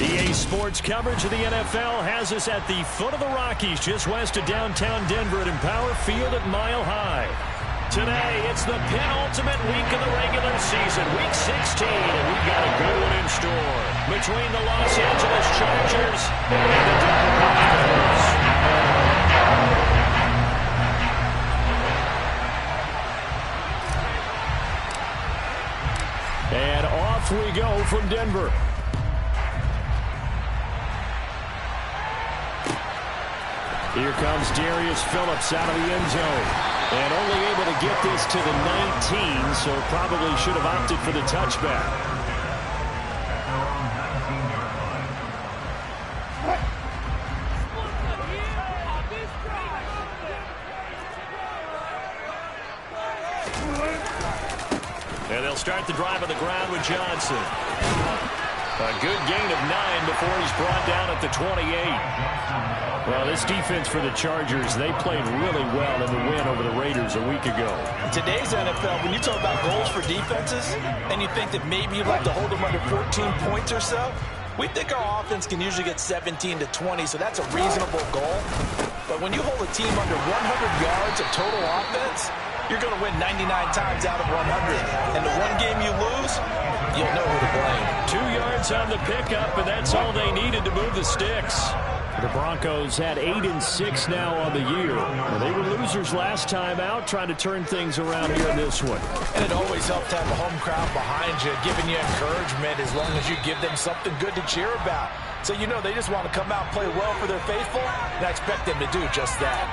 EA Sports coverage of the NFL has us at the foot of the Rockies, just west of downtown Denver at Empower Field at Mile High. Today, it's the penultimate week of the regular season, Week 16, and we've got a good one in store between the Los Angeles Chargers and the Denver Broncos. And off we go from Denver. Here comes Darius Phillips out of the end zone. And only able to get this to the 19, so probably should have opted for the touchback. And they'll start the drive on the ground with Johnson. A good gain of 9 before he's brought down at the 28. Well, this defense for the Chargers, they played really well in the win over the Raiders a week ago. In today's NFL, when you talk about goals for defenses, and you think that maybe you'd like to hold them under 14 points or so, we think our offense can usually get 17 to 20, so that's a reasonable goal. But when you hold a team under 100 yards of total offense, you're going to win 99 times out of 100. And the one game you lose, you'll know who to blame. 2 yards on the pickup, and that's all they needed to move the sticks. The Broncos had 8-6 now on the year. Well, they were losers last time out, trying to turn things around here in this one. And it always helps to have a home crowd behind you, giving you encouragement as long as you give them something good to cheer about. So you know they just want to come out and play well for their faithful, and I expect them to do just that.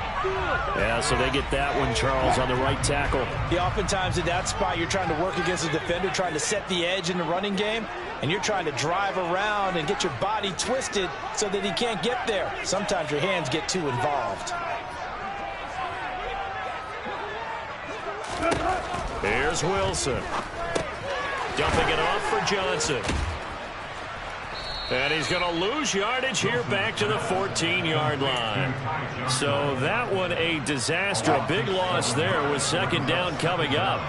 Yeah, so they get that one, Charles, on the right tackle. Yeah, oftentimes in that spot, you're trying to work against a defender, trying to set the edge in the running game, and you're trying to drive around and get your body twisted so that he can't get there. Sometimes your hands get too involved. Here's Wilson. Dumping it off for Johnson. And he's going to lose yardage here back to the 14-yard line. So that one a disaster. A big loss there with second down coming up.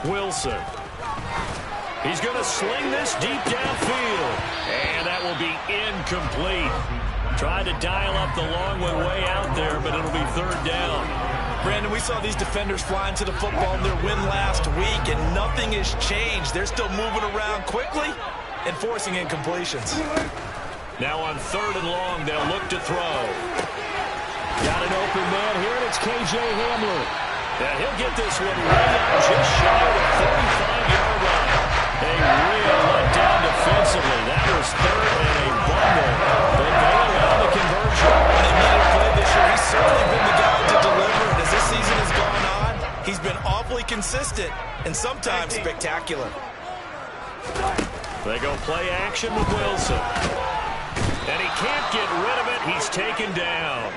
Wilson. He's going to sling this deep downfield. And that will be incomplete. Tried to dial up the long one way out there, but it'll be third down. Brandon, we saw these defenders flying to the football in their win last week, and nothing has changed. They're still moving around quickly and forcing incompletions. Now on third and long, they'll look to throw. Got an open man here, and it's K.J. Hamler. And he'll get this one way out just shy of the 35-yard line. A real letdown defensively. That was third and a bumble. But they allow the conversion. When they made a play this year, he's certainly been the guy to deliver. And as this season has gone on, he's been awfully consistent and sometimes spectacular. They go play action with Wilson. And he can't get rid of it. He's taken down.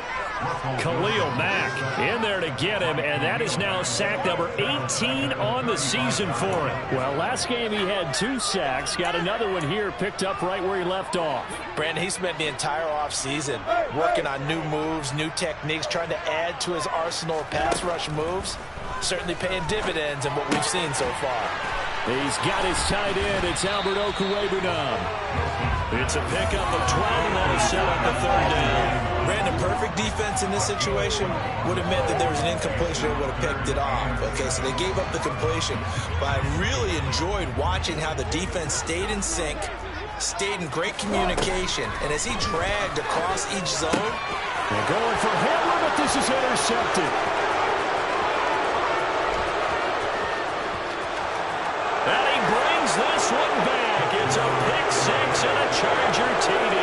Khalil Mack in there to get him, and that is now sack number 18 on the season for him. Well, last game he had 2 sacks. Got another one here picked up right where he left off. Brandon, he spent the entire offseason working on new moves, new techniques, trying to add to his arsenal of pass rush moves. Certainly paying dividends in what we've seen so far. He's got his tight end. It's Albert Okwuegbunam. It's a pickup of 12, and that'll set up the third down. Brandon, perfect defense in this situation would have meant that there was an incompletion and would have picked it off. Okay, so they gave up the completion. But I really enjoyed watching how the defense stayed in sync, stayed in great communication, and as he dragged across each zone. They're going for Hamler, but this is intercepted. And he brings this one back. It's a pick six and a Charger TD.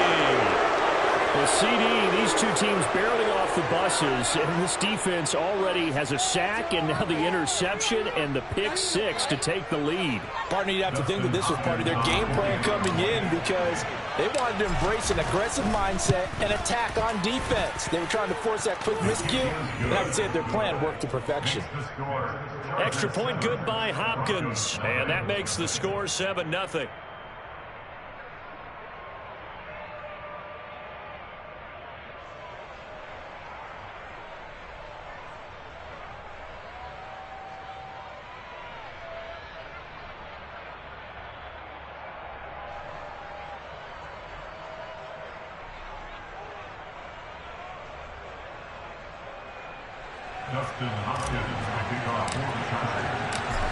The CD, these two teams barely off the buses, and this defense already has a sack and now the interception and the pick six to take the lead. Partner, you'd have to think that this was part of their game plan coming in because they wanted to embrace an aggressive mindset and attack on defense. They were trying to force that quick miscue, and I would say that their plan worked to perfection. Extra point good by Hopkins, and that makes the score 7-0.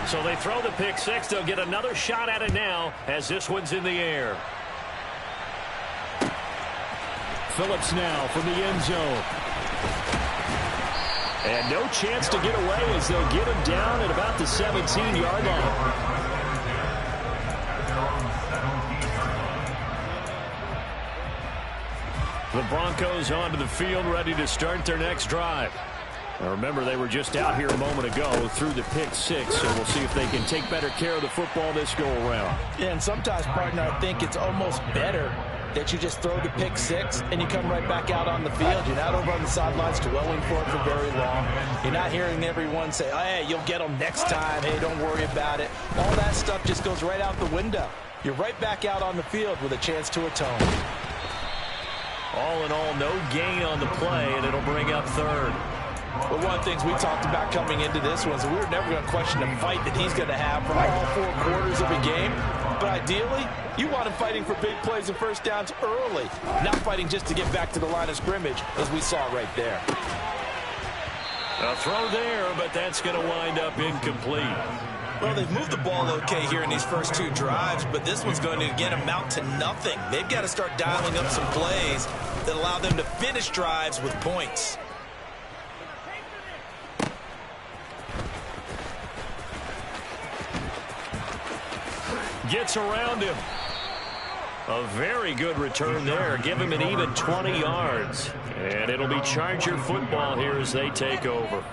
So they throw the pick six. They'll get another shot at it now as this one's in the air. Phillips now from the end zone. And no chance to get away as they'll get him down at about the 17-yard line. The Broncos onto the field, ready to start their next drive. Now remember, they were just out here a moment ago through the pick six, so we'll see if they can take better care of the football this go-around. Yeah, and sometimes, partner, I think it's almost better that you just throw the pick six and you come right back out on the field. You're not over on the sidelines dwelling for it for very long. You're not hearing everyone say, oh, hey, you'll get them next time. Hey, don't worry about it. All that stuff just goes right out the window. You're right back out on the field with a chance to atone. All in all, no gain on the play, and it'll bring up third. Well, one of the things we talked about coming into this was we were never going to question the fight that he's going to have for all 4 quarters of a game. But ideally, you want him fighting for big plays and first downs early, not fighting just to get back to the line of scrimmage, as we saw right there. A throw there, but that's going to wind up incomplete. Well, they've moved the ball okay here in these first 2 drives, but this one's going to, again, amount to nothing. They've got to start dialing up some plays that allow them to finish drives with points. Gets around him. A very good return there. Give him an even 20 yards. And it'll be Charger football here as they take over.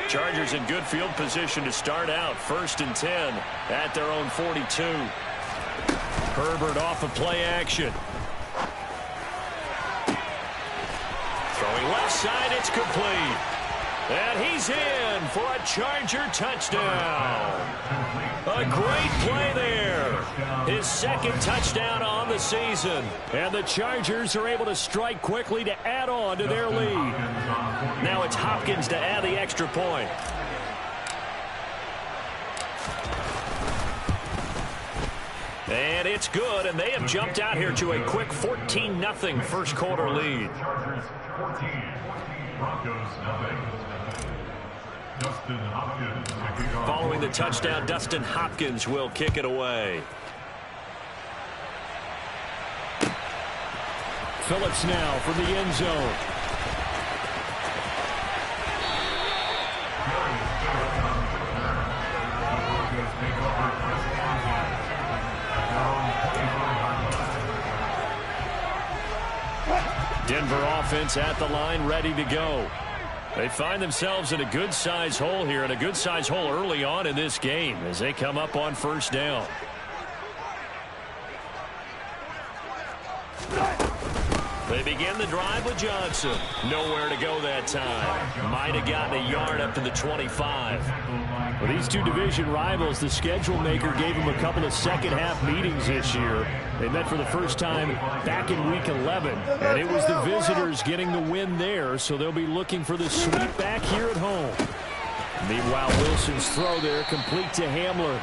Chargers in good field position to start out. 1st and 10 at their own 42. Herbert off of play action. Throwing left side, it's complete. And he's in for a Charger touchdown. A great play there. His 2nd touchdown on the season. And the Chargers are able to strike quickly to add on to their lead. Now it's Hopkins to add the extra point. And it's good, and they have jumped out here to a quick 14-0 first quarter lead. Following the touchdown, Dustin Hopkins will kick it away. Phillips now from the end zone. Denver offense at the line, ready to go. They find themselves in a good-size hole here, and a good-size hole early on in this game as they come up on 1st down. They begin the drive with Johnson. Nowhere to go that time. Might have gotten a yard up to the 25. For these 2 division rivals, the schedule maker gave them a couple of second-half meetings this year. They met for the first time back in Week 11, and it was the visitors getting the win there, so they'll be looking for the sweep back here at home. Meanwhile, Wilson's throw there complete to Hamler.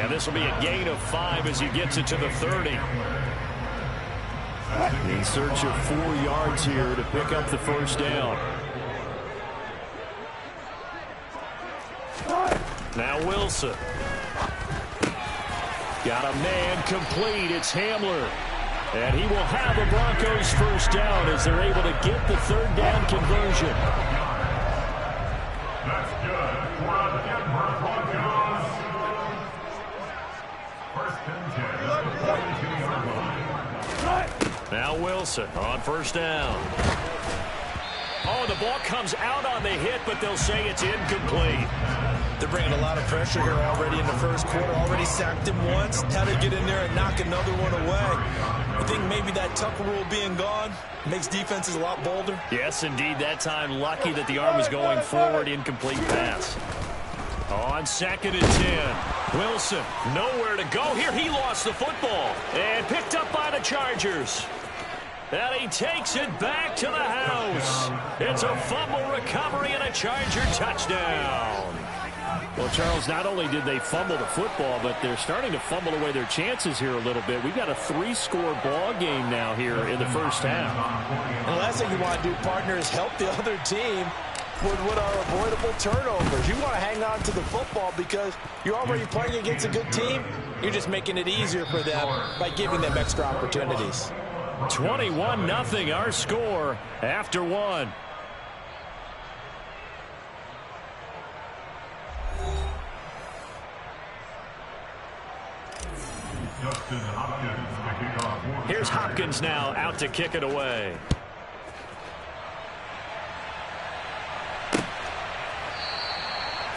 And this will be a gain of 5 as he gets it to the 30. In search of 4 yards here to pick up the 1st down. Now Wilson. Got a man complete. It's Hamler. And he will have the Broncos 1st down as they're able to get the 3rd down conversion. That's good for the Denver Broncos. 1st and 10, 42-yard line. Now Wilson on 1st down. Oh, the ball comes out on the hit, but they'll say it's incomplete. They're bringing a lot of pressure here already in the 1st quarter. Already sacked him once. How to get in there and knock another one away. I think maybe that Tucker rule being gone makes defenses a lot bolder. Yes, indeed. That time, lucky that the arm was going forward. Incomplete pass. On 2nd and 10. Wilson, nowhere to go here. He lost the football and picked up by the Chargers. And he takes it back to the house. It's a fumble recovery and a Charger touchdown. Well, Charles, not only did they fumble the football, but they're starting to fumble away their chances here a little bit. We've got a 3-score ball game now here in the first half. And the last thing you want to do, partner, is help the other team with what are avoidable turnovers. You want to hang on to the football because you're already playing against a good team. You're just making it easier for them by giving them extra opportunities. 21-0 our score after one. Here's Hopkins now out to kick it away.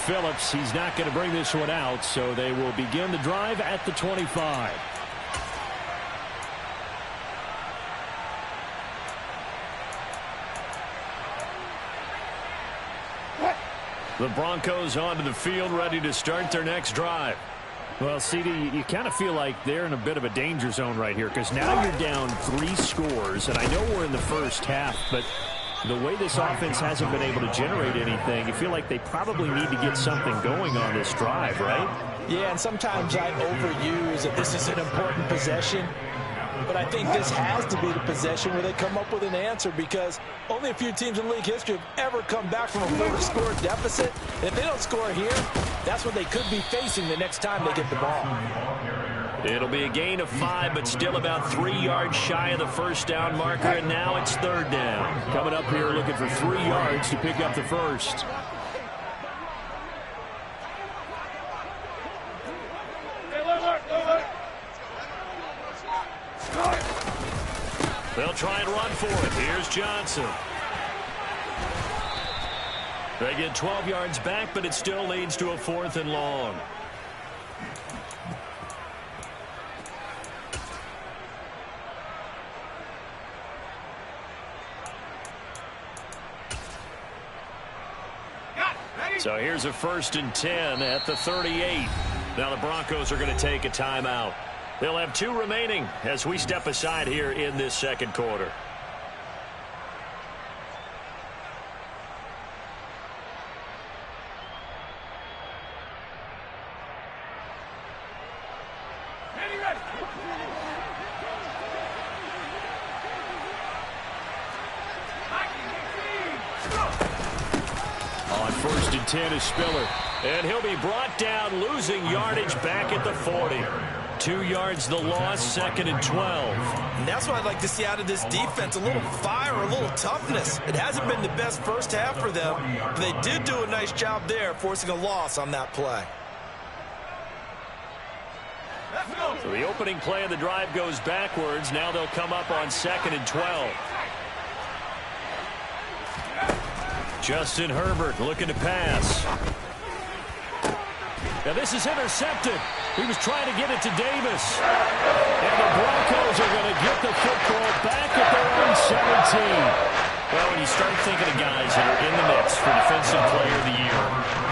Phillips, he's not going to bring this one out, so they will begin the drive at the 25. The Broncos onto the field, ready to start their next drive. Well, CD, you kind of feel like they're in a bit of a danger zone right here because now you're down 3 scores, and I know we're in the first half, but the way this offense hasn't been able to generate anything, you feel like they probably need to get something going on this drive, right? Yeah, and sometimes I overuse that this is an important possession. But I think this has to be the possession where they come up with an answer because only a few teams in league history have ever come back from a 4-score deficit. And if they don't score here, that's what they could be facing the next time they get the ball. It'll be a gain of 5, but still about 3 yards shy of the first down marker, and now it's 3rd down. Coming up here looking for 3 yards to pick up the first. They'll try and run for it. Here's Johnson. They get 12 yards back, but it still leads to a 4th and long. So here's a 1st and 10 at the 38. Now the Broncos are going to take a timeout. They'll have 2 remaining as we step aside here in this second quarter. On 1st and 10 is Spiller. And he'll be brought down, losing yardage back at the 40. 2 yards the loss, 2nd and 12. And that's what I'd like to see out of this defense, a little fire, a little toughness. It hasn't been the best first half for them, but they did do a nice job there, forcing a loss on that play. So the opening play of the drive goes backwards. Now they'll come up on 2nd and 12. Justin Herbert looking to pass. Now this is intercepted. He was trying to get it to Davis. And the Broncos are going to get the football back at their own 17. Well, when you start thinking of guys that are in the mix for Defensive Player of the Year,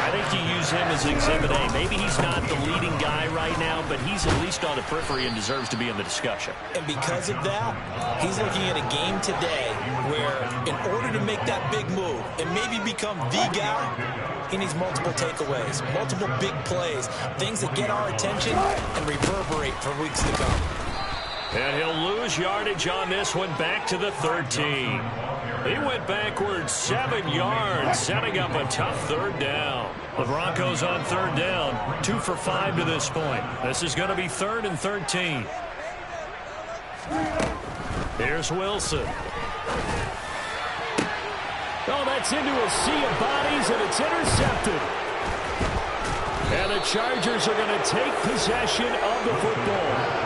I think you use him as Exhibit A. Maybe he's not the leading guy right now, but he's at least on the periphery and deserves to be in the discussion. And because of that, he's looking at a game today where in order to make that big move and maybe become the guy, he needs multiple takeaways, multiple big plays, things that get our attention and reverberate for weeks to come. And he'll lose yardage on this one back to the 13. He went backwards 7 yards, setting up a tough 3rd down. The Broncos on 3rd down, 2 for 5 to this point. This is going to be 3rd and 13. Here's Wilson. Oh, that's into a sea of bodies, and it's intercepted. And the Chargers are going to take possession of the football.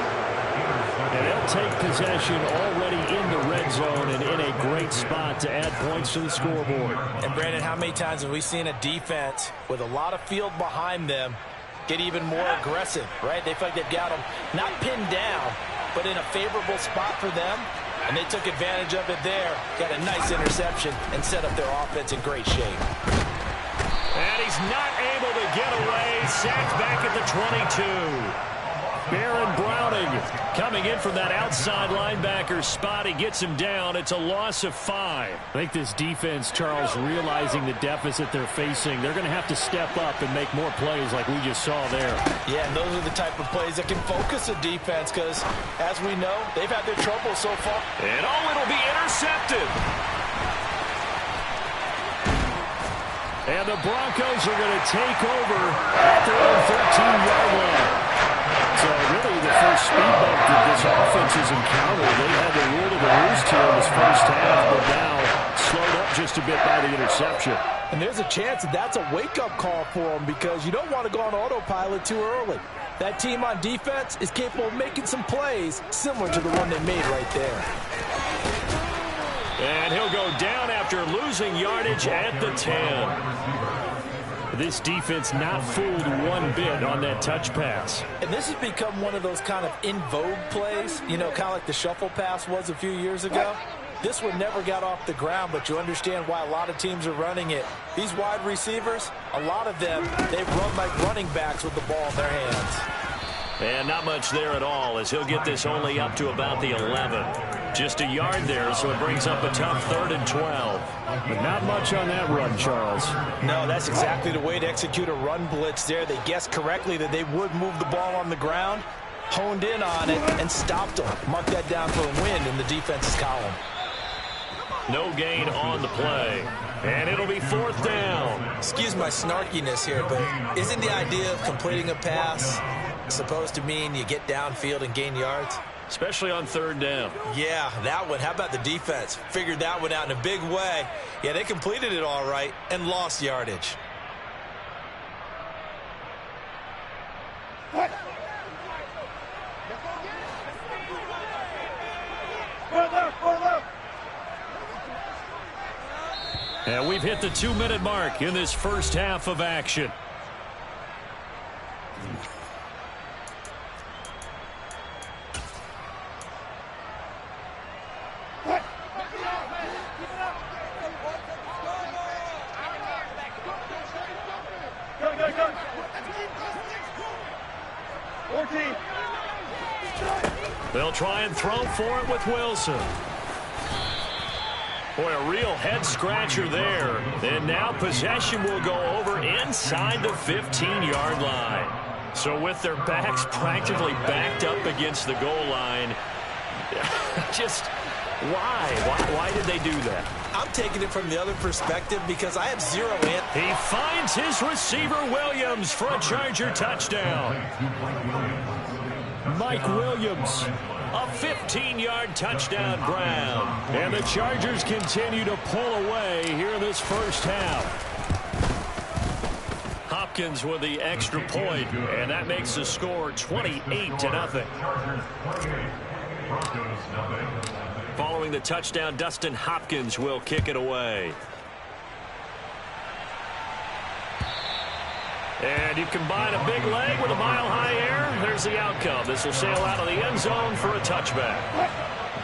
And they'll take possession already in the red zone and in a great spot to add points to the scoreboard. And, Brandon, how many times have we seen a defense with a lot of field behind them get even more aggressive, right? They feel like they've got them not pinned down, but in a favorable spot for them. And they took advantage of it there, got a nice interception, and set up their offense in great shape. And he's not able to get away. Sacked back at the 22. Baron Browning coming in from that outside linebacker spot. He gets him down. It's a loss of 5. I think this defense, Charles, realizing the deficit they're facing, they're going to have to step up and make more plays like we just saw there. Yeah, and those are the type of plays that can focus a defense because, as we know, they've had their trouble so far. And it'll be intercepted. And the Broncos are going to take over at their own 13-yard line. So really the first speed bump that this offense has encountered, they had the rule to the roost here in this first half, but now slowed up just a bit by the interception. And there's a chance that that's a wake-up call for them because you don't want to go on autopilot too early. That team on defense is capable of making some plays similar to the one they made right there. And he'll go down after losing yardage at the 10. This defense not fooled one bit on that touch pass. And this has become one of those kind of in vogue plays, you know, kind of like the shuffle pass was a few years ago. This one never got off the ground, but you understand why a lot of teams are running it. These wide receivers, a lot of them, they run like running backs with the ball in their hands. And not much there at all as he'll get this only up to about the 11. Just a yard there, so it brings up a tough 3rd and 12. But not much on that run, Charles. No, that's exactly the way to execute a run blitz there. They guessed correctly that they would move the ball on the ground, honed in on it, and stopped them. Mark that down for a win in the defense's column. No gain on the play. And it'll be 4th down. Excuse my snarkiness here, but isn't the idea of completing a pass supposed to mean you get downfield and gain yards? Especially on 3rd down. Yeah, that one. How about the defense? Figured that one out in a big way. Yeah, they completed it all right and lost yardage. And we've hit the 2-minute mark in this first half of action. They'll try and throw for it with Wilson. Boy, a real head-scratcher there. And now possession will go over inside the 15-yard line. So with their backs practically backed up against the goal line, just why did they do that? I'm taking it from the other perspective because I have zero in. He finds his receiver Williams for a Charger touchdown. Mike Williams, a 15-yard touchdown ground. And the Chargers continue to pull away here in this first half. Hopkins with the extra point, and that makes the score 28-0. Following the touchdown, Dustin Hopkins will kick it away. And you combine a big leg with a mile-high air, there's the outcome. This will sail out of the end zone for a touchback.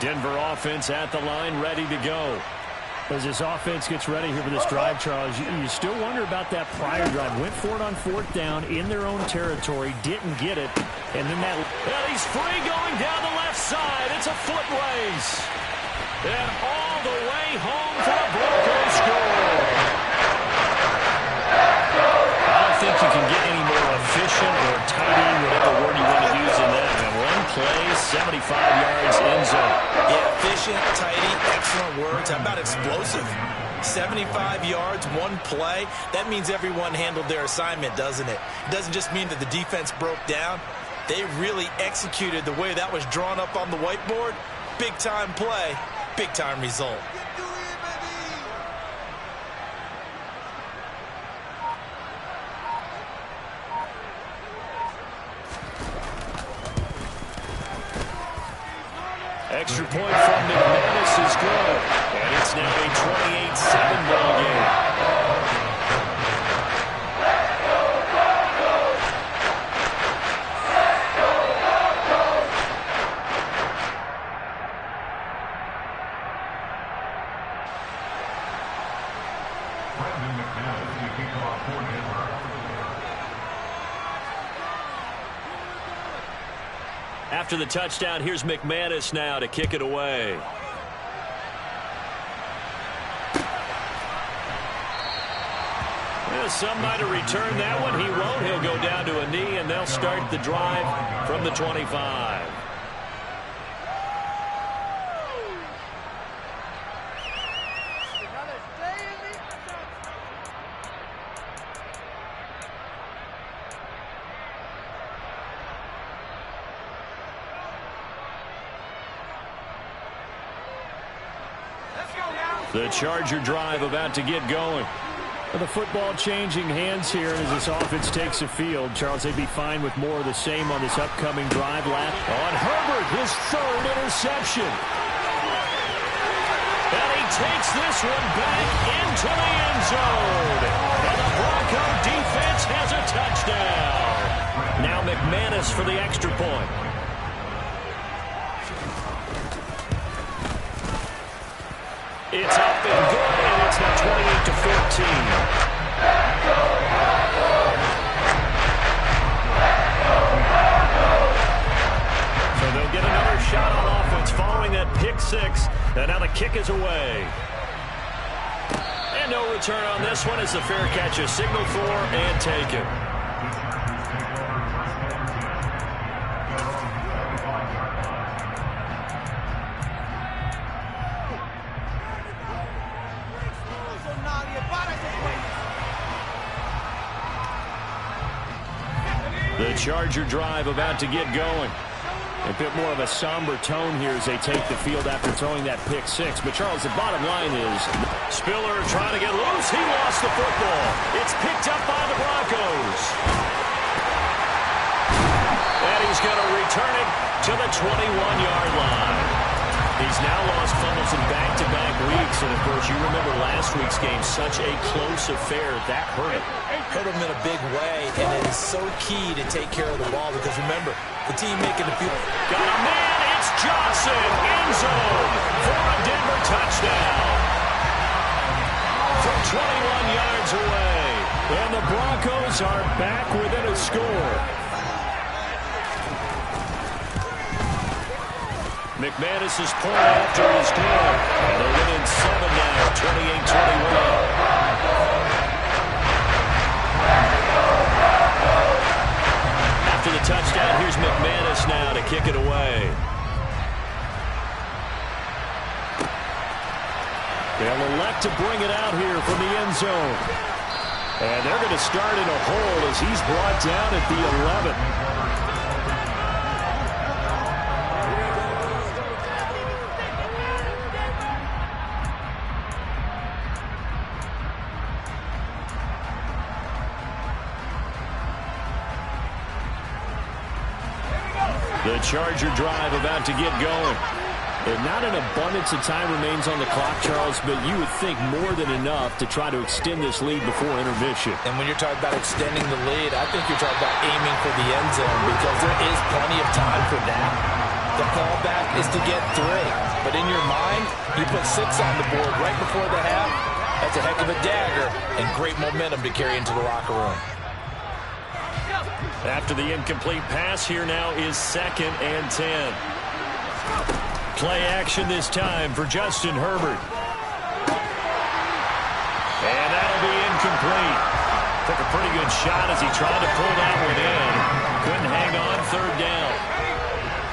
Denver offense at the line, ready to go. As this offense gets ready here for this drive, Charles, you still wonder about that prior drive. Went for it on 4th down in their own territory, didn't get it, and then that... And he's free going down the left side. It's a foot race. And all the way home for a Broncos score. I don't think you can get any more efficient or tidy, whatever word you want to use in that. And one play, 75 yards in zone. Yeah, efficient, tidy, excellent words. How about explosive? 75 yards, one play. That means everyone handled their assignment, doesn't it? It doesn't just mean that the defense broke down. They really executed the way that was drawn up on the whiteboard. Big-time play, big-time result. Extra point from McManus is good. And it's now a 28-7 ball game. After the touchdown, here's McManus now to kick it away. Well, some might have returned that one. He won't. He'll go down to a knee, and they'll start the drive from the 25. The Charger drive about to get going. Well, the football changing hands here as this offense takes the field. Charles, they'd be fine with more of the same on this upcoming drive lap. On Herbert, his third interception. And he takes this one back into the end zone. And the Bronco defense has a touchdown. Now McManus for the extra point. It's up and good, and it's now 28-14. So they'll get another shot on offense following that pick six. And now the kick is away. And no return on this one as the fair catch is signaled for and taken. The Charger drive about to get going. A bit more of a somber tone here as they take the field after throwing that pick six. But, Charles, the bottom line is Spiller trying to get loose. He lost the football. It's picked up by the Broncos. And he's going to return it to the 21-yard line. He's now lost fumbles in back-to-back weeks. And, of course, you remember last week's game, such a close affair. That hurt him. Hurt him in a big way, and it is so key to take care of the ball because, remember, the team making the field. Got a man. It's Johnson. End zone for a Denver touchdown. From 21 yards away. And the Broncos are back within a score. McManus's point after is good. And they're within 7 now, 28-21. After the touchdown, here's McManus now to kick it away. They'll elect to bring it out here from the end zone. And they're going to start in a hole as he's brought down at the 11. The Charger drive about to get going. And not an abundance of time remains on the clock, Charles, but you would think more than enough to try to extend this lead before intermission. And when you're talking about extending the lead, I think you're talking about aiming for the end zone because there is plenty of time for that. The fallback is to get 3. But in your mind, you put 6 on the board right before the half. That's a heck of a dagger and great momentum to carry into the locker room. After the incomplete pass, here now is 2nd and 10. Play action this time for Justin Herbert. And that'll be incomplete. Took a pretty good shot as he tried to pull that one in. Couldn't hang on 3rd down.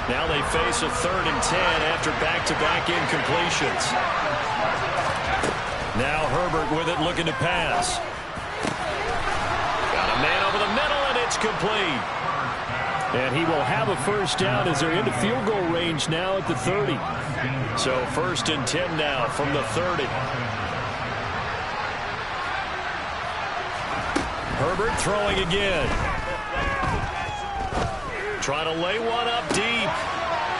Now they face a 3rd and 10 after back-to-back incompletions. Now Herbert with it looking to pass. Got a man over the middle, and it's complete. And he will have a 1st down as they're into field goal range now at the 30. So 1st and 10 now from the 30. Herbert throwing again. Trying to lay one up deep.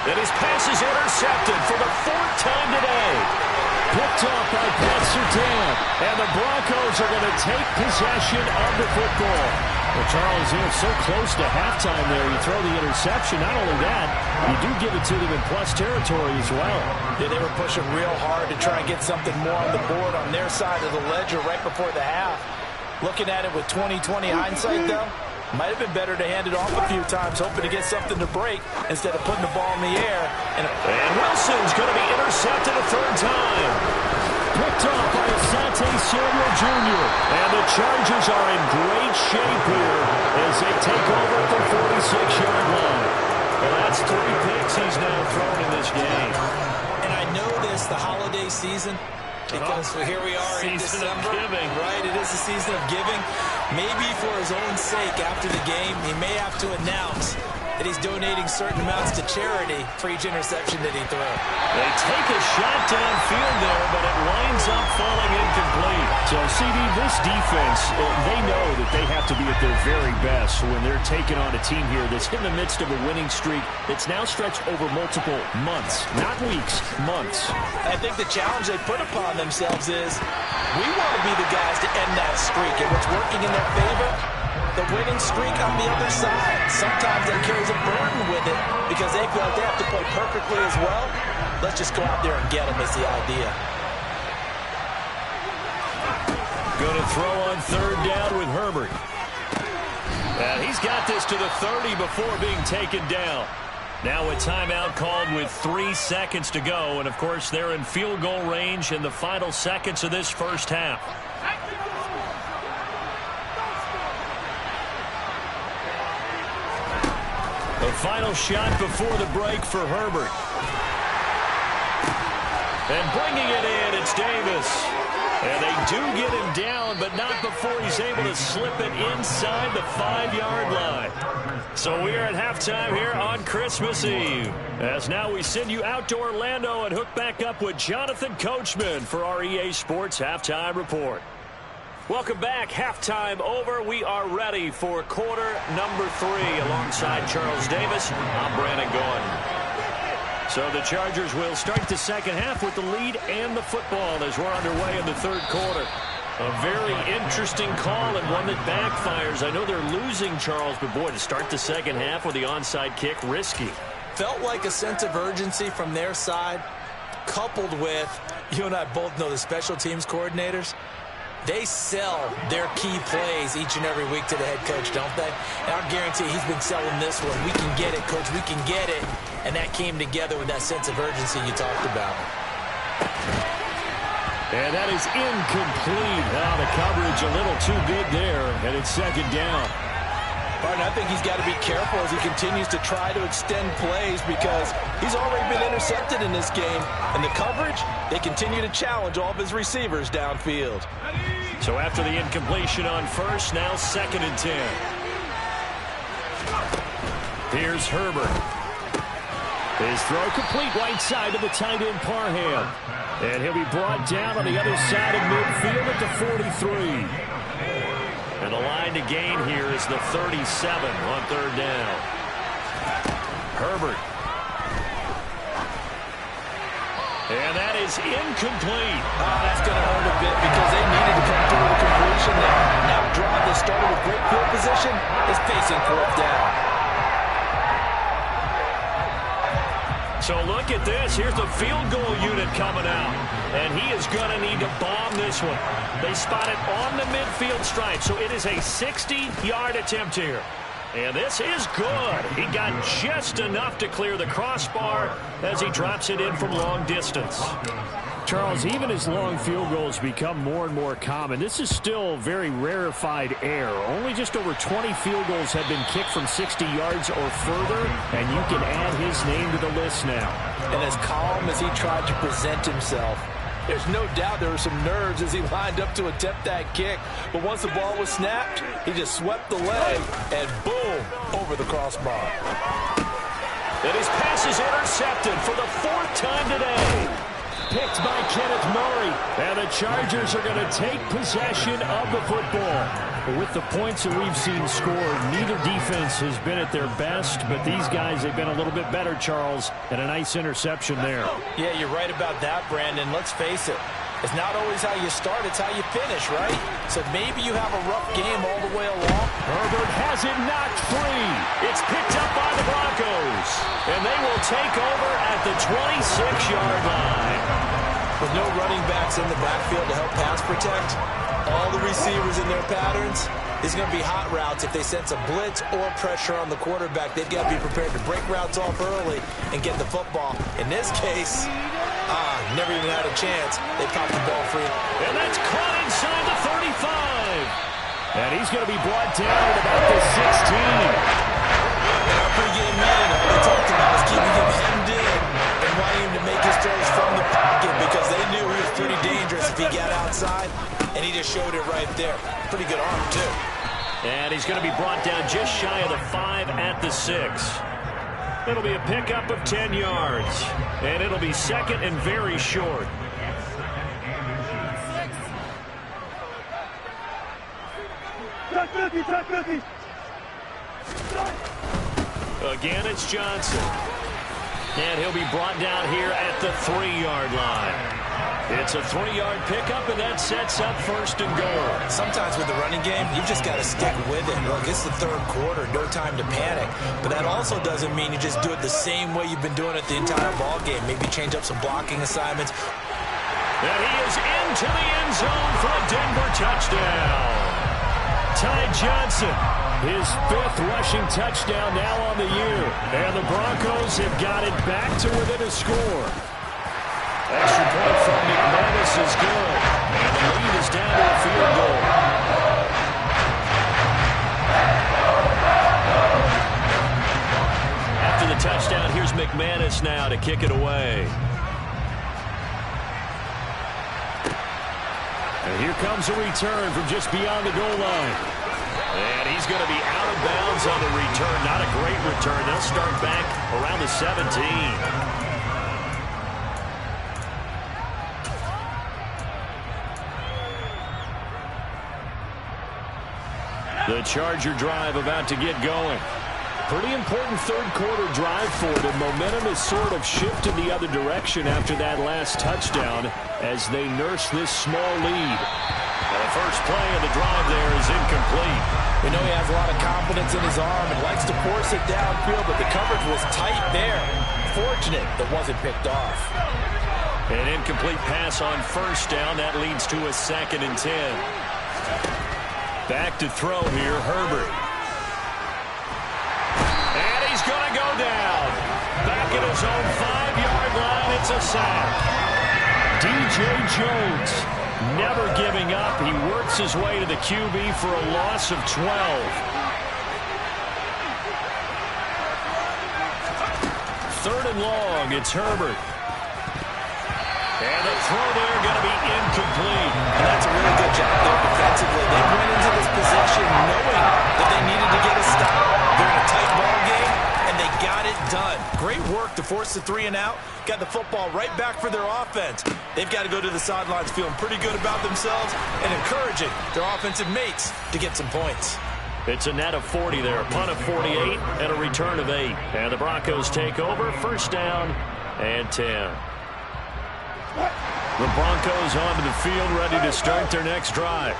And his pass is intercepted for the 4th time today. Picked off by Pat Surtain. And the Broncos are going to take possession of the football. Well, Charles, so close to halftime there. You throw the interception. Not only that, you do give it to them in plus territory as well. Yeah, they were pushing real hard to try and get something more on the board on their side of the ledger right before the half. Looking at it with 20/20 hindsight, though, Might have been better to hand it off a few times, hoping to get something to break instead of putting the ball in the air. And Wilson's going to be intercepted a third time. Picked off by Asante Samuel Jr. And the Chargers are in great shape here as they take over at the 46-yard line. Well, that's 3 picks he's now thrown in this game. And I know this, the holiday season, because here we are in December. Giving. Right, it is a season of giving. Maybe for his own sake after the game, he may have to announce that he's donating certain amounts to charity for each interception that he threw. They take a shot downfield there, but it winds up falling incomplete. So, CD, this defense, they know that they have to be at their very best when they're taking on a team here that's in the midst of a winning streak that's now stretched over multiple months, not weeks, months. I think the challenge they put upon themselves is we want to be the guys to end that streak, and what's working in their favor, the winning streak on the other side. Sometimes that carries a burden with it because they feel like they have to play perfectly as well. Let's just go out there and get them is the idea. Going to throw on third down with Herbert. And he's got this to the 30 before being taken down. Now a timeout called with 3 seconds to go. And, of course, they're in field goal range in the final seconds of this first half. The final shot before the break for Herbert. And bringing it in, it's Davis. And they do get him down, but not before he's able to slip it inside the 5-yard line. So we are at halftime here on Christmas Eve. As now we send you out to Orlando and hook back up with Jonathan Coachman for our EA Sports Halftime Report. Welcome back. Halftime over. We are ready for quarter number 3 alongside Charles Davis. I'm Brandon Gordon. So the Chargers will start the second half with the lead and the football as we're underway in the third quarter. A very interesting call and one that backfires. I know they're losing, Charles, but boy, to start the second half with the onside kick, risky. Felt like a sense of urgency from their side, coupled with, you and I both know the special teams coordinators. They sell their key plays each and every week to the head coach, don't they? And I guarantee he's been selling this one. We can get it, coach. We can get it. And that came together with that sense of urgency you talked about. And that is incomplete. Now the coverage a little too big there, and it's second down. Martin, I think he's got to be careful as he continues to try to extend plays because he's already been intercepted in this game. And the coverage, they continue to challenge all of his receivers downfield. So after the incompletion on first, now 2nd and 10. Here's Herbert. His throw complete right side to the tight end Parham. And he'll be brought down on the other side of midfield at the 43. And the line to gain here is the 37 on third down. Herbert. And that is incomplete. Oh, that's going to hurt a bit because they needed to come through with a completion there. Now drive that started with great field position is facing 4th down. So look at this. Here's the field goal unit coming out. And he is going to need to bomb this one. They spot it on the midfield stripe. So it is a 60-yard attempt here. And this is good. He got just enough to clear the crossbar as he drops it in from long distance. Charles, even as long field goals become more and more common, this is still very rarefied air. Only just over 20 field goals have been kicked from 60 yards or further, and you can add his name to the list now. And as calm as he tried to present himself, there's no doubt there were some nerves as he lined up to attempt that kick. But once the ball was snapped, he just swept the leg and boom, over the crossbar. And his pass is intercepted for the 4th time today. Picked by Kenneth Murray. And the Chargers are going to take possession of the football. With the points that we've seen scored, neither defense has been at their best, but these guys have been a little bit better, Charles, and a nice interception there. Yeah, you're right about that, Brandon. Let's face it. It's not always how you start, it's how you finish, right? So maybe you have a rough game all the way along. Herbert has it knocked free. It's picked up by the Broncos. And they will take over at the 26-yard line. With no running backs in the backfield to help pass protect, all the receivers in their patterns, is going to be hot routes. If they sense a blitz or pressure on the quarterback, they've got to be prepared to break routes off early and get the football. In this case, never even had a chance. They popped the ball free. And that's caught inside the 35. And he's going to be brought down at about the 16. Pre-game meeting, all they talked about was keeping him hemmed in and wanting him to make his throws from the pocket because they knew he was pretty dangerous if he got outside, and he just showed it right there. Pretty good arm, too. And he's going to be brought down just shy of the 5 at the 6. It'll be a pickup of 10 yards, and it'll be second and very short. Again, it's Johnson. And he'll be brought down here at the 3-yard line. It's a 3-yard pickup, and that sets up first and goal. Sometimes with the running game, you've just got to stick with it. Look, it's the third quarter, no time to panic. But that also doesn't mean you just do it the same way you've been doing it the entire ball game. Maybe change up some blocking assignments. And he is into the end zone for a Denver touchdown. Ty Johnson, his 5th rushing touchdown now on the year. And the Broncos have got it back to within a score. Extra point from McManus is good. And the lead is down to a field goal. After the touchdown, here's McManus now to kick it away. And here comes a return from just beyond the goal line. And he's going to be out of bounds on the return. Not a great return. They'll start back around the 17. The Charger drive about to get going. Pretty important third quarter drive for them. Momentum has sort of shifted the other direction after that last touchdown as they nurse this small lead. The first play of the drive there is incomplete. We know he has a lot of confidence in his arm and likes to force it downfield, but the coverage was tight there. Fortunate that wasn't picked off. An incomplete pass on first down. That leads to a 2nd and 10. Back to throw here, Herbert. And he's going to go down. Back at his own 5-yard line, it's a sack. DJ Jones never giving up. He works his way to the QB for a loss of 12. 3rd and long, it's Herbert. And the throw there going to be incomplete. And that's a really good job there defensively. They went into this possession knowing that they needed to get a stop. They're in a tight ball game, and they got it done. Great work to force the 3 and out. Got the football right back for their offense. They've got to go to the sidelines feeling pretty good about themselves and encouraging their offensive mates to get some points. It's a net of 40 there, a punt of 48, and a return of 8. And the Broncos take over, first down and 10. The Broncos onto the field, ready to start their next drive.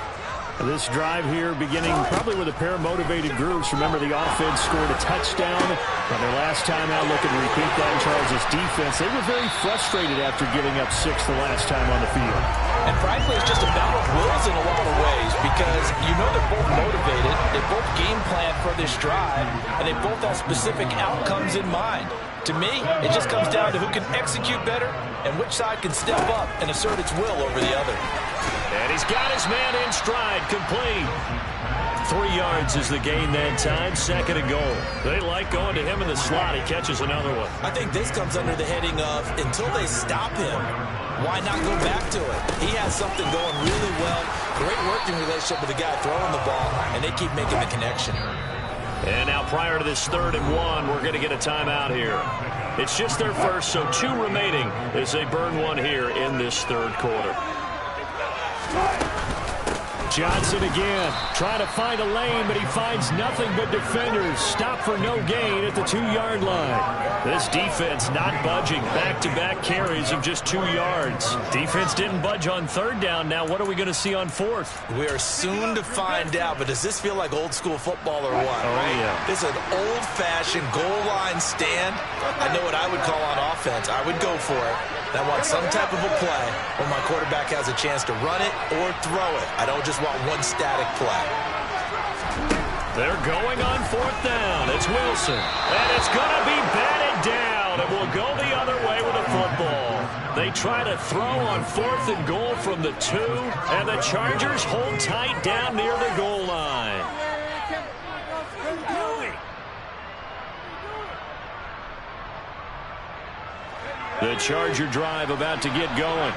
This drive here beginning probably with a pair of motivated groups. Remember, the offense scored a touchdown on their last time out, looking to repeat that in Charles' defense. They were very frustrated after giving up 6 the last time on the field. And frankly, it's just a battle of wills in a lot of ways because you know they're both motivated, they both game plan for this drive, and they both have specific outcomes in mind. To me, it just comes down to who can execute better and which side can step up and assert its will over the other. And he's got his man in stride, complete. 3 yards is the gain that time, 2nd and goal. They like going to him in the slot. He catches another one. I think this comes under the heading of until they stop him, why not go back to it? He has something going really well. Great working relationship with the guy throwing the ball, and they keep making the connection. And now prior to this 3rd and 1, we're going to get a timeout here. It's just their first, so 2 remaining as they burn one here in this 3rd quarter. Johnson again, trying to find a lane, but he finds nothing but defenders. Stop for no gain at the 2-yard line. This defense not budging. Back-to-back carries of just 2 yards. Defense didn't budge on 3rd down. Now what are we going to see on 4th? We are soon to find out, but does this feel like old school football or what? Oh, yeah. This is an old-fashioned goal line stand. I know what I would call on offense. I would go for it. I want some type of a play where my quarterback has a chance to run it or throw it. I don't just want one static play. They're going on 4th down. It's Wilson. And it's going to be batted down. It will go the other way with the football. They try to throw on 4th and goal from the 2. And the Chargers hold tight down near the goal line. The Charger drive about to get going.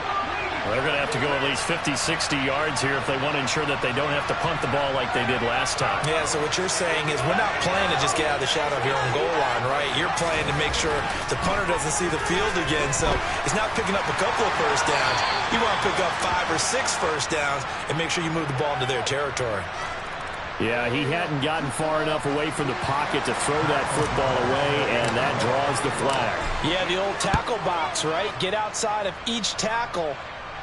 They're going to have to go at least 50, 60 yards here if they want to ensure that they don't have to punt the ball like they did last time. Yeah, so what you're saying is we're not playing to just get out of the shadow of your own goal line, right? You're playing to make sure the punter doesn't see the field again. So it's not picking up a couple of first downs. You want to pick up 5 or 6 first downs and make sure you move the ball into their territory. Yeah, he hadn't gotten far enough away from the pocket to throw that football away, and that draws the flag. Yeah, the old tackle box, right? Get outside of each tackle,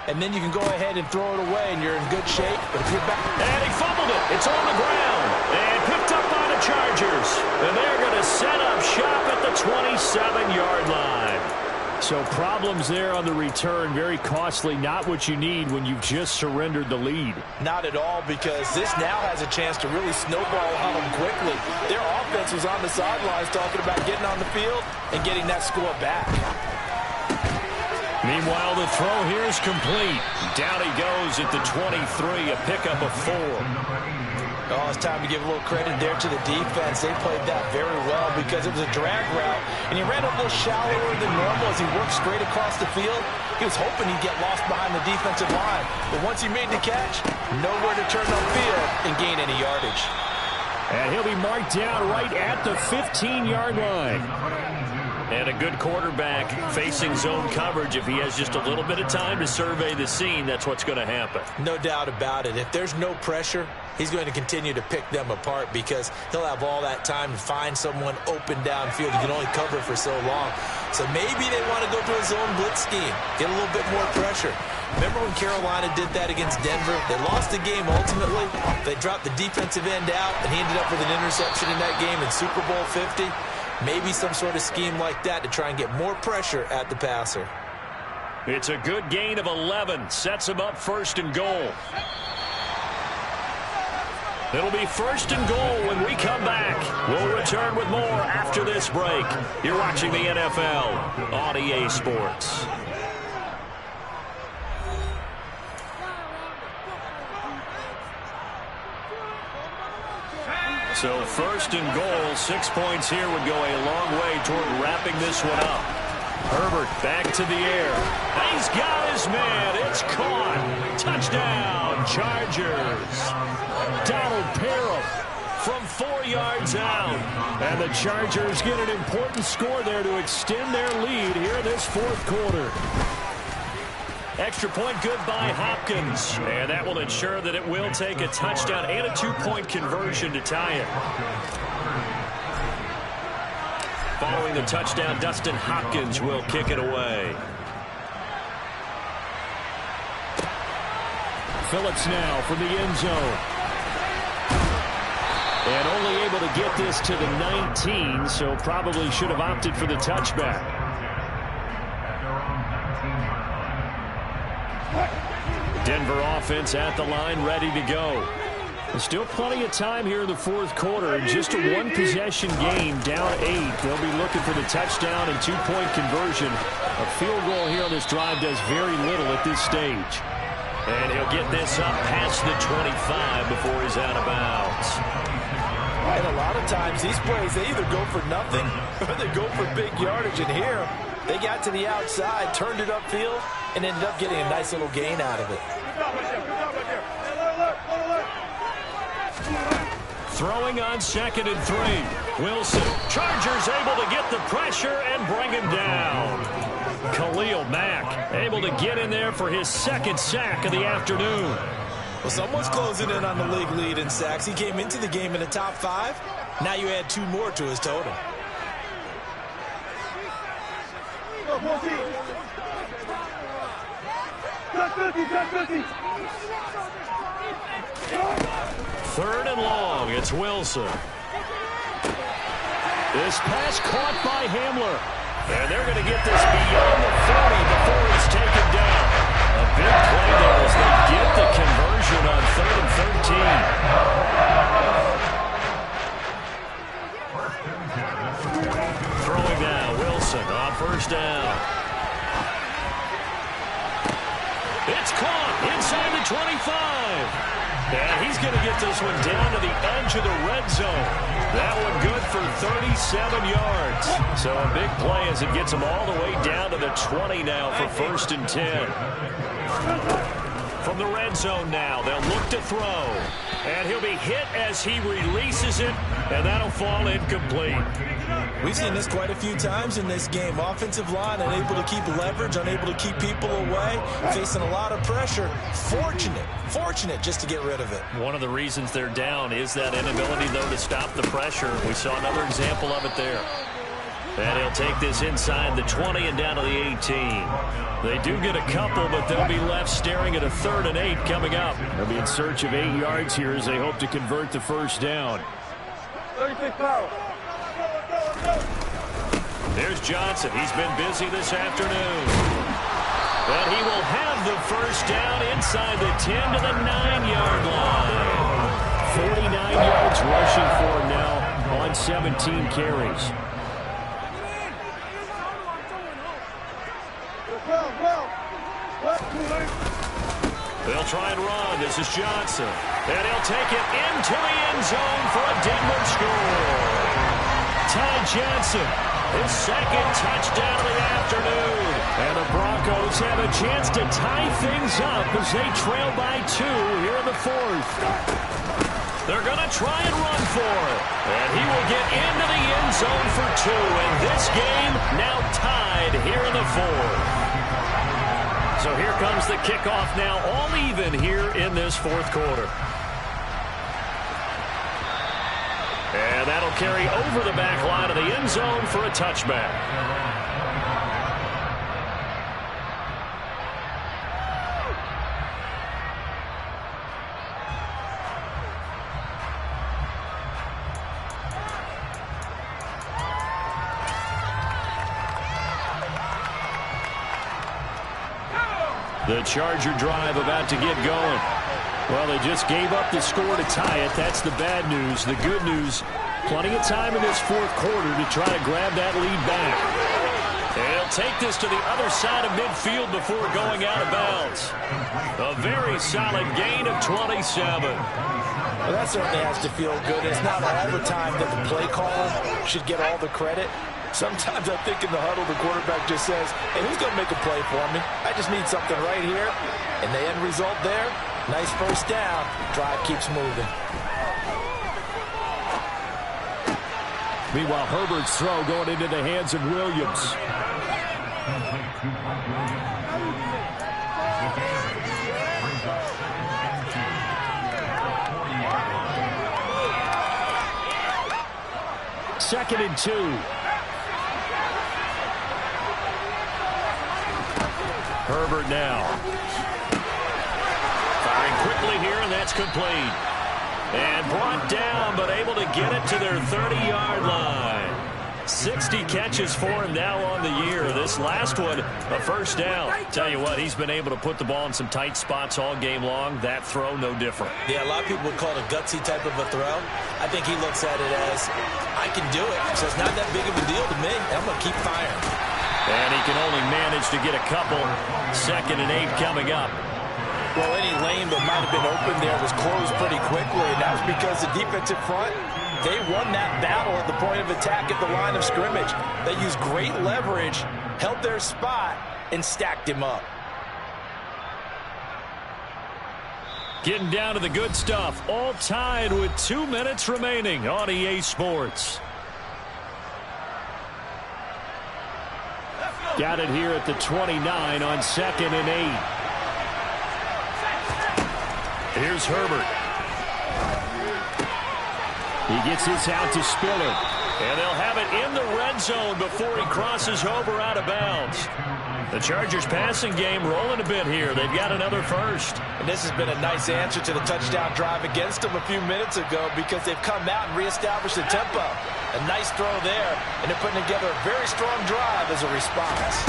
and then you can go ahead and throw it away, and you're in good shape. But if you're back... And he fumbled it. It's on the ground. And picked up by the Chargers. And they're going to set up shop at the 27-yard line. So problems there on the return. Very costly. Not what you need when you've just surrendered the lead. Not at all, because this now has a chance to really snowball on them quickly. Their offense was on the sidelines talking about getting on the field and getting that score back. Meanwhile, the throw here is complete. Down he goes at the 23, a pickup of 4. Oh, it's time to give a little credit there to the defense. They played that very well because it was a drag route, and he ran a little shallower than normal as he worked straight across the field. He was hoping he'd get lost behind the defensive line, but once he made the catch, nowhere to turn upfield and gain any yardage. And he'll be marked down right at the 15-yard line. And a good quarterback facing zone coverage. If he has just a little bit of time to survey the scene, that's what's going to happen. No doubt about it. If there's no pressure, he's going to continue to pick them apart because he'll have all that time to find someone open downfield. You can only cover for so long. So maybe they want to go to a zone blitz scheme, get a little bit more pressure. Remember when Carolina did that against Denver? They lost the game ultimately. They dropped the defensive end out, and he ended up with an interception in that game in Super Bowl 50. Maybe some sort of scheme like that to try and get more pressure at the passer. It's a good gain of 11. Sets him up 1st and goal. It'll be 1st and goal when we come back. We'll return with more after this break. You're watching the NFL on EA Sports. So 1st and goal, 6 points here would go a long way toward wrapping this one up. Herbert back to the air. He's got his man. It's caught. Touchdown, Chargers. Donald Parham from 4 yards out. And the Chargers get an important score there to extend their lead here in this 4th quarter. Extra point good by Hopkins. And that will ensure that it will take a touchdown and a 2-point conversion to tie it. Following the touchdown, Dustin Hopkins will kick it away. Phillips now from the end zone. And only able to get this to the 19, so probably should have opted for the touchback. Denver offense at the line, ready to go. There's still plenty of time here in the 4th quarter. Just a 1-possession game, down 8. They'll be looking for the touchdown and 2-point conversion. A field goal here on this drive does very little at this stage. And he'll get this up past the 25 before he's out of bounds. And a lot of times these plays, they either go for nothing or they go for big yardage. And here, they got to the outside, turned it upfield, and ended up getting a nice little gain out of it. Throwing on 2nd and 3. Wilson. Chargers able to get the pressure and bring him down. Khalil Mack able to get in there for his 2nd sack of the afternoon. Well, someone's closing in on the league lead in sacks. He came into the game in the top 5. Now you add 2 more to his total. Third and long. It's Wilson. This pass caught by Hamler. And they're going to get this beyond the 40 before he's taken down. A big play there as they get the conversion on 3rd and 13. this one down to the edge of the red zone. That one good for 37 yards. So a big play as it gets them all the way down to the 20 now for 1st and 10. From the red zone now, they'll look to throw. And he'll be hit as he releases it, and that'll fall incomplete. We've seen this quite a few times in this game. Offensive line unable to keep leverage, unable to keep people away, facing a lot of pressure. Fortunate just to get rid of it. One of the reasons they're down is that inability, though, to stop the pressure. We saw another example of it there. And he'll take this inside the 20 and down to the 18. They do get a couple, but they'll be left staring at a 3rd and 8 coming up. They'll be in search of 8 yards here as they hope to convert the first down. 36 power. There's Johnson. He's been busy this afternoon. But he will have the first down inside the 10 to the 9-yard line. 49 yards rushing for him now on 17 carries. They'll try and run. This is Johnson. And he'll take it into the end zone for a Denver score. Ty Johnson, his 2nd touchdown of the afternoon. And the Broncos have a chance to tie things up as they trail by 2 here in the 4th. They're going to try and run for it. And he will get into the end zone for 2. And this game now tied here in the 4th. So here comes the kickoff now, all even here in this 4th quarter. And that'll carry over the back line of the end zone for a touchback. The Charger drive about to get going. Well, they just gave up the score to tie it. That's the bad news. The good news, plenty of time in this 4th quarter to try to grab that lead back. And he'll take this to the other side of midfield before going out of bounds. A very solid gain of 27. Well, that certainly has to feel good. It's not all the time that the play caller should get all the credit. Sometimes I think in the huddle, the quarterback just says, hey, who's going to make a play for me? I just need something right here. And the end result there, nice first down. Drive keeps moving. Meanwhile, Herbert's throw going into the hands of Williams. Second and 2. Herbert now. Firing quickly here, and that's complete. And brought down, but able to get it to their 30-yard line. 60 catches for him now on the year. This last one, a first down. Tell you what, he's been able to put the ball in some tight spots all game long. That throw, no different. Yeah, a lot of people would call it a gutsy type of a throw. I think he looks at it as, I can do it. So it's not that big of a deal to me. I'm going to keep firing. And he can only manage to get a couple. 2nd and 8 coming up. Well, any lane that might have been open there was closed pretty quickly, and that was because the defensive front, they won that battle at the point of attack at the line of scrimmage. They used great leverage, held their spot, and stacked him up. Getting down to the good stuff. All tied with 2 minutes remaining on EA Sports. Got it here at the 29 on 2nd and 8. Here's Herbert. He gets this out to Spiller. And they'll have it in the red zone before he crosses over out of bounds. The Chargers passing game rolling a bit here. They've got another first. And this has been a nice answer to the touchdown drive against them a few minutes ago because they've come out and reestablished the tempo. A nice throw there, and they're putting together a very strong drive as a response.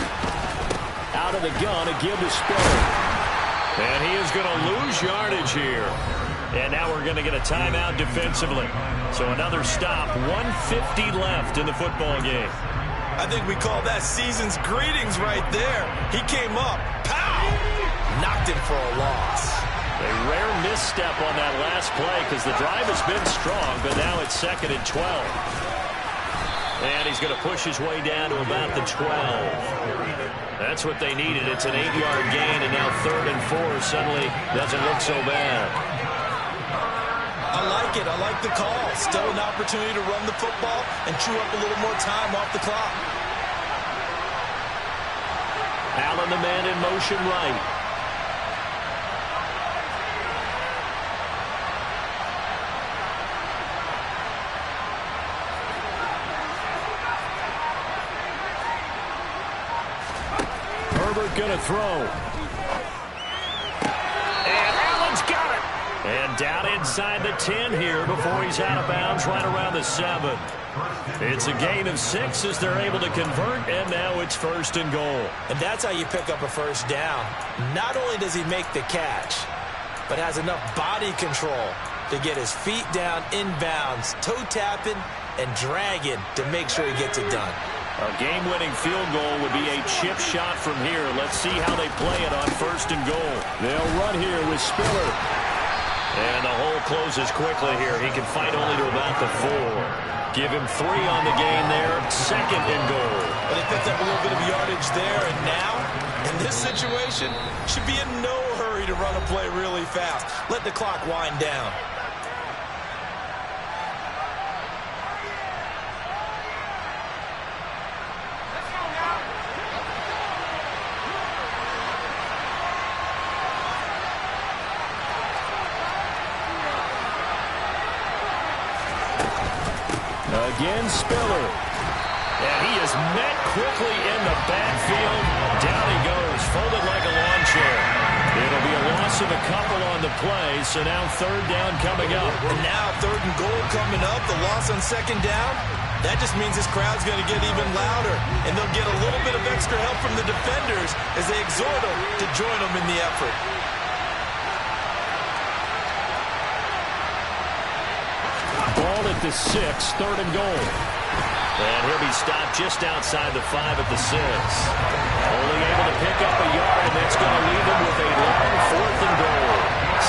Out of the gun, a give to Spiller. And he is going to lose yardage here. And now we're going to get a timeout defensively. So another stop, 1:50 left in the football game. I think we call that season's greetings right there. He came up, pow, knocked him for a loss. A rare misstep on that last play because the drive has been strong, but now it's 2nd and 12. And he's going to push his way down to about the 12. That's what they needed. It's an 8-yard gain, and now 3rd and 4 suddenly doesn't look so bad. I like it. I like the call. Still an opportunity to run the football and chew up a little more time off the clock. Allen, the man in motion right. Herbert going to throw. And Allen's got it. And down inside the 10 here before he's out of bounds right around the 7. It's a gain of 6 as they're able to convert, and now it's 1st and goal. And that's how you pick up a first down. Not only does he make the catch, but has enough body control to get his feet down inbounds, toe tapping and dragging to make sure he gets it done. A game-winning field goal would be a chip shot from here. Let's see how they play it on 1st and goal. They'll run here with Spiller. And the hole closes quickly here. He can fight only to about the 4. Give him 3 on the game there. 2nd and goal. Well, they picked up a little bit of yardage there, and now, in this situation, should be in no hurry to run a play really fast. Let the clock wind down. Again, Spiller. And he is met quickly in the backfield. Down he goes, folded like a lawn chair. It'll be a loss of a couple on the play, so now 3rd down coming up. And now 3rd and goal coming up, the loss on 2nd down. That just means this crowd's going to get even louder, and they'll get a little bit of extra help from the defenders as they exhort them to join them in the effort. Ball at the 6, 3rd and goal. And he'll be stopped just outside the 5 at the 6. Only able to pick up a yard, and that's going to leave him with a long 4th and goal.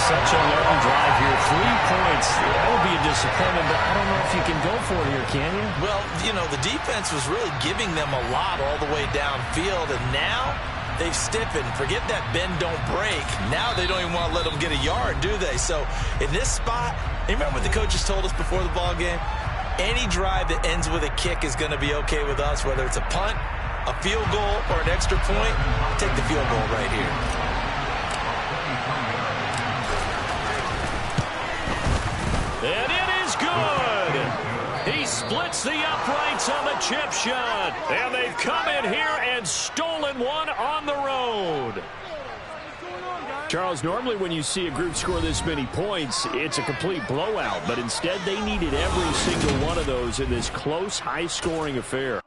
Such a long drive here. 3 points. That would be a disappointment, but I don't know if you can go for it here, can you? Well, you know, the defense was really giving them a lot all the way downfield, and now they've stiffened. Forget that bend, don't break. Now they don't even want to let them get a yard, do they? So in this spot, you remember what the coaches told us before the ball game? Any drive that ends with a kick is going to be okay with us, whether it's a punt, a field goal, or an extra point. Take the field goal right here. And it is good. He splits the uprights on the chip shot. And they've come in here and stolen one on the road. Charles, normally when you see a group score this many points, it's a complete blowout. But instead, they needed every single one of those in this close, high-scoring affair.